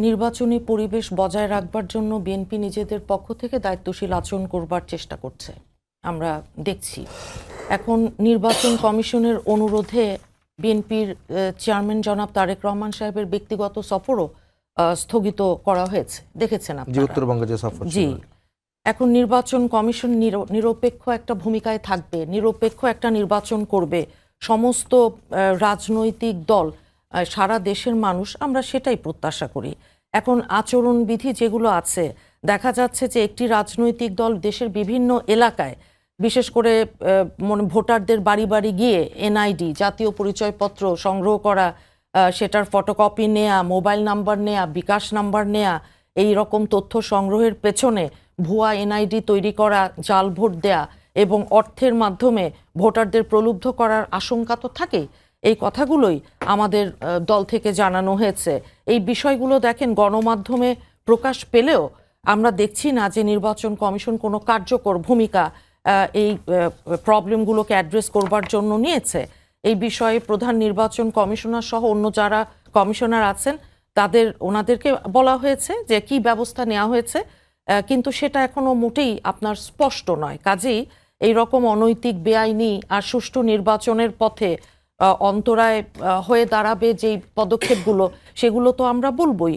নির্বাচনী পরিবেশ বজায় রাখবার জন্য বিএনপি নিজেদের পক্ষ থেকে দায়িত্বশীল আচরণ করবার চেষ্টা করছে, আমরা দেখছি। এখন নির্বাচন কমিশনের অনুরোধে বিএনপির চেয়ারম্যান জনাব তারেক রহমান সাহেবের ব্যক্তিগত সফরও স্থগিত করা হয়েছে, দেখেছেন আপনারা। উত্তরবঙ্গে যে সফর, জি। এখন নির্বাচন কমিশন নিরপেক্ষ একটা ভূমিকায় থাকবে, নিরপেক্ষ একটা নির্বাচন করবে। সমস্ত রাজনৈতিক দল, সারা দেশের মানুষ, আমরা সেটাই প্রত্যাশা করি। এখন আচরণবিধি যেগুলো আছে, দেখা যাচ্ছে যে একটি রাজনৈতিক দল দেশের বিভিন্ন এলাকায়, বিশেষ করে ভোটারদের বাড়ি বাড়ি গিয়ে এনআইডি জাতীয় পরিচয়পত্র সংগ্রহ করা, সেটার ফটোকপি নেয়া, মোবাইল নাম্বার নেয়া, বিকাশ নাম্বার নেয়া, এই রকম তথ্য সংগ্রহের পেছনে ভুয়া এনআইডি তৈরি করা, জাল ভোট দেয়া এবং অর্থের মাধ্যমে ভোটারদের প্রলুব্ধ করার আশঙ্কা তো থাকেই। এই কথাগুলোই আমাদের দল থেকে জানানো হয়েছে। এই বিষয়গুলো দেখেন গণমাধ্যমে প্রকাশ পেলেও আমরা দেখছি না যে নির্বাচন কমিশন কোনো কার্যকর ভূমিকা এই প্রবলেমগুলোকে অ্যাড্রেস করবার জন্য নিয়েছে। এই বিষয়ে প্রধান নির্বাচন কমিশনার সহ অন্য যারা কমিশনার আছেন ওনাদেরকে বলা হয়েছে যে কি ব্যবস্থা নেওয়া হয়েছে, কিন্তু সেটা এখনো মোটেই আপনার স্পষ্ট নয়। কাজেই এই রকম অনৈতিক, বেআইনি আর সুষ্ঠু নির্বাচনের পথে অন্তরায় হয়ে দাঁড়াবে যেই পদক্ষেপগুলো, সেগুলো তো আমরা বলবই।